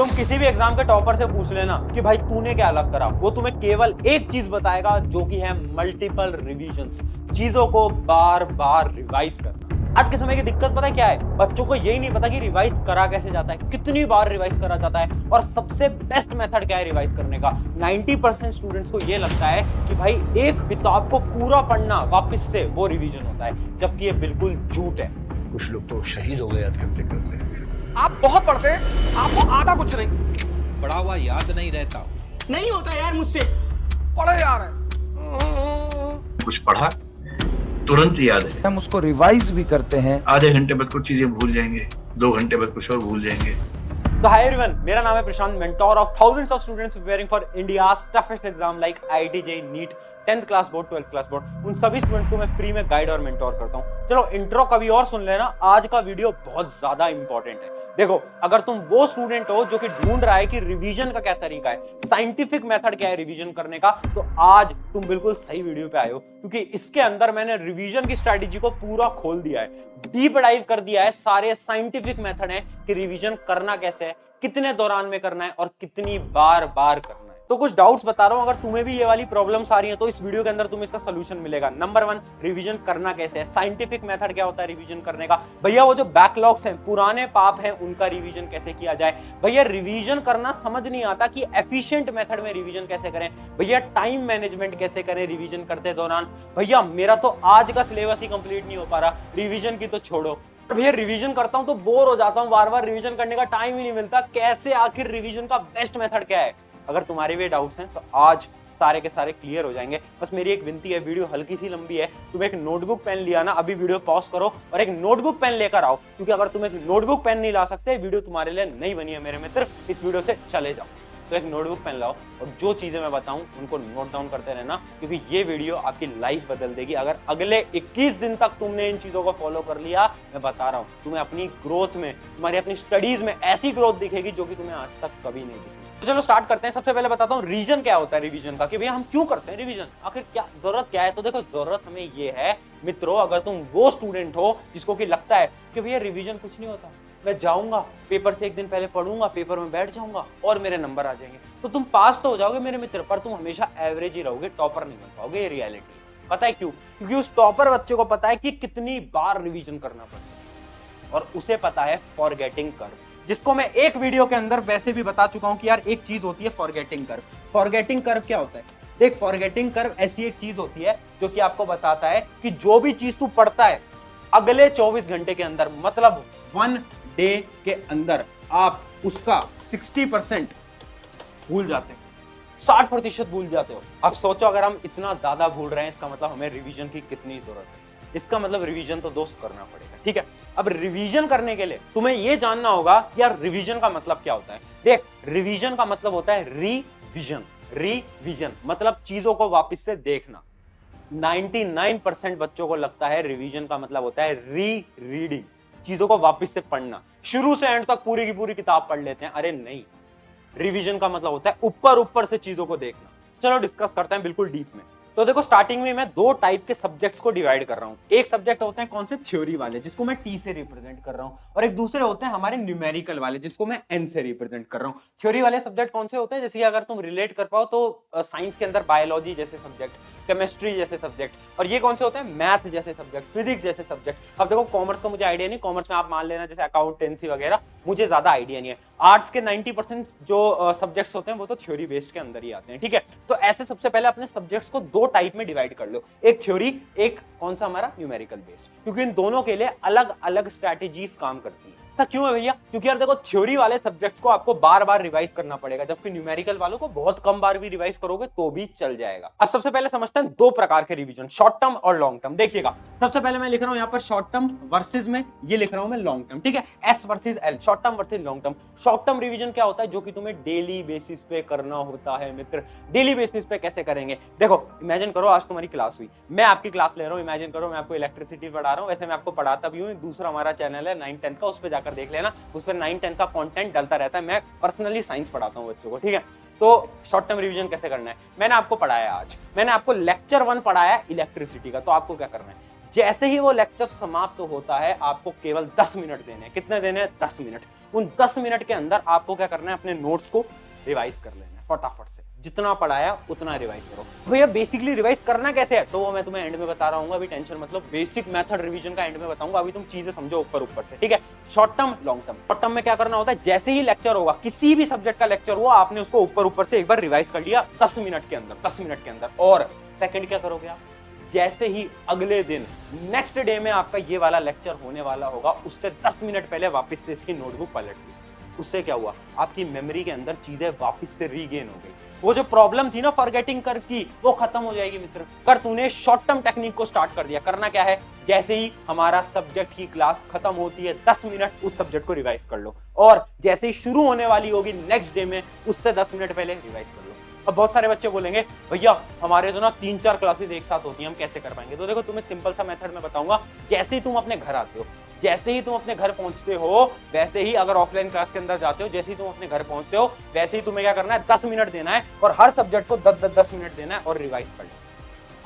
तुम किसी भी एग्जाम के टॉपर से पूछ लेना कि भाई तूने क्या अलग करा, वो तुम्हें केवल एक चीज बताएगा जो कि है मल्टीपल रिवीजन्स, चीजों को बार बार रिवाइज करना। आज के समय की दिक्कत पता है क्या है? बच्चों को यही नहीं पता कि रिवाइज करा कैसे जाता है, कितनी बार रिवाइज करा जाता है और सबसे बेस्ट मेथड क्या है रिवाइज करने का। 90% स्टूडेंट्स को ये लगता है कि भाई एक किताब को पूरा पढ़ना वापस से वो रिवीजन होता है, जबकि ये बिल्कुल झूठ है। कुछ लोग तो शहीद हो गए याद करते करते। आप बहुत पढ़ते हैं, आपको आता कुछ नहीं। पढ़ा हुआ याद नहीं रहता, नहीं होता यार मुझसे। पढ़े यार कुछ पढ़ा तुरंत याद है, हम उसको रिवाइज भी करते हैं। आधे घंटे बाद कुछ चीजें भूल जाएंगे, 2 घंटे बाद कुछ और भूल जाएंगे। So hi everyone, मेरा नाम है प्रशांत, mentor of thousands of students preparing for India's toughest exam like IIT JEE NEET 10th class board 12th class board. उन सभी स्टूडेंट्स को मैं फ्री में गाइड और मेंटोर करता हूँ। चलो इंट्रो कभी और सुन लेना, आज का वीडियो बहुत ज्यादा इंपॉर्टेंट है। देखो, अगर तुम वो स्टूडेंट हो जो कि ढूंढ रहा है कि रिवीजन का क्या तरीका है, साइंटिफिक मेथड क्या है रिवीजन करने का, तो आज तुम बिल्कुल सही वीडियो पे आए हो, क्योंकि इसके अंदर मैंने रिवीजन की स्ट्रैटेजी को पूरा खोल दिया है, डीप डाइव कर दिया है। सारे साइंटिफिक मेथड है कि रिवीजन करना कैसे है, कितने दौरान में करना है और कितनी बार बार करना है। तो कुछ डाउट्स बता रहा हूं, अगर तुम्हें भी ये वाली प्रॉब्लम्स आ रही हैं तो इस वीडियो के अंदर तुम्हें इसका सोल्यूशन मिलेगा। नंबर 1, रिवीजन करना कैसे है, साइंटिफिक मेथड क्या होता है रिवीजन करने का। भैया वो जो बैकलॉग्स हैं, पुराने पाप हैं, उनका रिवीजन कैसे किया जाए। भैया रिवीजन करना समझ नहीं आता कि एफिशिएंट मेथड में रिवीजन कैसे करें। भैया टाइम मैनेजमेंट कैसे करें रिवीजन करते दौरान। भैया मेरा तो आज का सिलेबस ही कंप्लीट नहीं हो पा रहा, रिवीजन की तो छोड़ो। भैया रिवीजन करता हूं तो बोर हो जाता हूं, बार बार रिवीजन करने का टाइम ही नहीं मिलता, कैसे आखिर रिवीजन का बेस्ट मेथड क्या है। अगर तुम्हारे भी डाउट्स हैं तो आज सारे के सारे क्लियर हो जाएंगे। बस मेरी एक विनती है, वीडियो हल्की सी लंबी है, तुम एक नोटबुक पेन लिया ना, अभी वीडियो पॉज करो और एक नोटबुक पेन लेकर आओ, क्योंकि अगर तुम एक नोटबुक पेन नहीं ला सकते, वीडियो तुम्हारे लिए नहीं बनी है मेरे मित्र, इस वीडियो से चले जाओ। तो एक नोटबुक पेन लाओ और जो चीजें मैं बताऊं उनको नोट डाउन करते रहना, क्योंकि ये वीडियो आपकी लाइफ बदल देगी। अगर अगले 21 दिन तक तुमने इन चीजों को फॉलो कर लिया, मैं बता रहा हूं तुम्हें अपनी ग्रोथ में, तुम्हारी अपनी स्टडीज में ऐसी ग्रोथ दिखेगी जो कि तुम्हें आज तक कभी नहीं दिखी। तो चलो स्टार्ट करते हैं। सबसे पहले बताता हूँ रीजन क्या होता है रिवीजन का, कि भैया हम क्यों करते हैं रिवीजन, आखिर क्या जरूरत क्या है। तो देखो, जरूरत हमें ये है मित्रों, अगर तुम वो स्टूडेंट हो जिसको कि लगता है कि भैया रिवीजन कुछ नहीं होता, मैं जाऊंगा पेपर से एक दिन पहले पढ़ूंगा, पेपर में बैठ जाऊंगा और मेरे नंबर आ जाएंगे, तो तुम पास तो हो जाओगे मेरे मित्र, पर तुम हमेशा एवरेज ही रहोगे, टॉपर नहीं बन पाओगे। ये रियलिटी पता है क्यों? क्योंकि उस टॉपर बच्चे को पता है कि कितनी बार रिवीजन करना पड़ता है, और उसे पता है फॉरगेटिंग कर्व, जिसको मैं एक वीडियो के अंदर वैसे भी बता चुका हूं कि यार एक चीज होती है फॉरगेटिंग कर्व। फॉरगेटिंग कर्व क्या होता है? देख, फॉरगेटिंग कर्व ऐसी एक चीज होती है जो कि आपको बताता है कि जो भी चीज तू पढ़ता है अगले 24 घंटे के अंदर, मतलब 1 डे के अंदर, आप उसका 60% भूल जाते हो, 60% भूल जाते हो। अब सोचो, अगर हम इतना ज्यादा भूल रहे हैं, इसका मतलब हमें रिवीजन की कितनी जरूरत है। इसका मतलब रिवीजन तो दोस्त करना पड़ेगा, ठीक है। अब रिवीजन करने के लिए तुम्हें यह जानना होगा कि यार रिवीजन का मतलब क्या होता है। देख, रिवीजन का मतलब होता है रिवीजन। रिवीजन मतलब चीजों को वापस से देखना। 99% बच्चों को लगता है रिवीजन का मतलब होता है रीडिंग, चीजों को वापस से पढ़ना, शुरू से एंड तक पूरी की पूरी किताब पढ़ लेते हैं। अरे नहीं, रिवीजन का मतलब होता है ऊपर ऊपर से चीजों को देखना। चलो डिस्कस करते हैं बिल्कुल डीप में। तो देखो, स्टार्टिंग में मैं 2 टाइप के सब्जेक्ट्स को डिवाइड कर रहा हूं। एक सब्जेक्ट होते हैं कौन से? थ्योरी वाले, जिसको मैं टी से रिप्रेजेंट कर रहा हूं, और एक दूसरे होते हैं हमारे न्यूमेरिकल वाले, जिसको मैं एन से रिप्रेजेंट कर रहा हूं। थ्योरी वाले सब्जेक्ट कौन से होते हैं? जैसे कि अगर तुम रिलेट कर पाओ तो साइंस के अंदर बायोलॉजी जैसे सब्जेक्ट, केमिस्ट्री जैसे सब्जेक्ट, और ये कौन से होते हैं? मैथ जैसे सब्जेक्ट, फिजिक्स जैसे सब्जेक्ट। अब देखो, कॉमर्स का मुझे आइडिया नहीं, कॉमर्स में आप मान लेना जैसे अकाउंटेंसी वगैरह, मुझे ज्यादा आइडिया नहीं है। आर्ट्स के 90% जो सब्जेक्ट्स होते हैं वो तो थ्योरी बेस्ड के अंदर ही आते हैं, ठीक है। तो ऐसे सबसे पहले अपने सब्जेक्ट्स को 2 टाइप में डिवाइड कर लो, एक थ्योरी, एक कौन सा हमारा न्यूमेरिकल बेस्ड, क्योंकि इन दोनों के लिए अलग अलग स्ट्रैटेजीज काम करती है। ऐसा क्यों है भैया? क्योंकि यार देखो, थ्योरी वाले सब्जेक्ट्स को आपको बार बार रिवाइज करना पड़ेगा, जबकि न्यूमेरिकल वालों को बहुत कम बार भी रिवाइज करोगे तो भी चल जाएगा। अब सबसे पहले समझते हैं 2 प्रकार के रिवीजन, शॉर्ट टर्म और लॉन्ग टर्म। देखिएगा, सबसे पहले मैं लिख रहा हूं यहाँ पर शॉर्ट टर्म वर्सेज में, ये लिख रहा हूं मैं लॉन्ग टर्म, ठीक है। S versus L, short term versus long term. Short term revision क्या होता है? जो कि तुम्हें डेली बेसिस पे करना होता है मित्र। डेली बेसिस पे कैसे करेंगे? देखो, इमेजिन करो आज तुम्हारी क्लास हुई, मैं आपकी क्लास ले रहा हूँ, इमेजिन करो मैं आपको इलेक्ट्रिसिटी पढ़ा रहा हूँ, वैसे मैं आपको पढ़ाता भी हूँ, दूसरा हमारा चैनल है 9-10 का, उस पर जाकर देख लेना, उस पर 9-10 का कंटेंट डलता रहता है। मैं पर्सनली साइंस पढ़ाता हूँ बच्चों को, ठीक है। तो शॉर्ट टर्म रिवीजन कैसे करना है? मैंने आपको पढ़ाया, आज मैंने आपको लेक्चर 1 पढ़ाया इलेक्ट्रिसिटी का, तो आपको क्या करना है? जैसे ही वो लेक्चर समाप्त होता है, आपको केवल 10 मिनट देने हैं। कितने देने हैं? 10 मिनट। उन 10 मिनट के अंदर आपको क्या करना है, अपने नोट्स को रिवाइज कर लेना है फटाफट से। जितना पढ़ाया उतना रिवाइज करो। भैया बेसिकली रिवाइज करना कैसे है, तो वो मैं तुम्हें एंड में बता रहा हूँ, अभी टेंशन मतलब बेसिक मेथड रिवीजन का एंड में बताऊंगा, अभी तुम चीजें समझो ऊपर ऊपर से, ठीक है। Short term, long term. Short term में क्या करना होता है, जैसे ही लेक्चर होगा, किसी भी सब्जेक्ट का लेक्चर हुआ, आपने उसको ऊपर ऊपर से एक बार रिवाइज कर लिया 10 मिनट के अंदर, 10 मिनट के अंदर। और सेकंड क्या करोगे आप, जैसे ही अगले दिन नेक्स्ट डे में आपका ये वाला लेक्चर होने वाला होगा, उससे 10 मिनट पहले वापस से इसकी नोटबुक पलट ली। उससे क्या हुआ, आपकी मेमोरी के अंदर चीजें वापस से रीगेन हो गई। वो जो प्रॉब्लम थी ना फॉरगेटिंग कर की, वो खत्म हो जाएगी मित्र। कर तूने शॉर्ट टर्म टेक्निक को स्टार्ट कर दिया। करना क्या है, जैसे ही हमारा सब्जेक्ट की क्लास खत्म होती है, 10 मिनट उस सब्जेक्ट को रिवाइज कर लो, और जैसे ही शुरू होने वाली होगी नेक्स्ट डे में, उससे 10 मिनट पहले रिवाइज कर लो। अब बहुत सारे बच्चे बोलेंगे भैया हमारे तो ना 3-4 क्लासेस एक साथ होती हैं, हम कैसे कर पाएंगे। तो देखो तुम्हें सिंपल सा मेथड में बताऊंगा। जैसे ही तुम अपने घर आते हो, जैसे ही तुम अपने घर पहुंचते हो, वैसे ही अगर ऑफलाइन क्लास के अंदर जाते हो, जैसे ही तुम अपने घर पहुंचते हो, वैसे ही तुम्हें क्या करना है, 10 मिनट देना है, और हर सब्जेक्ट को 10-10 मिनट देना है और रिवाइज कर लो।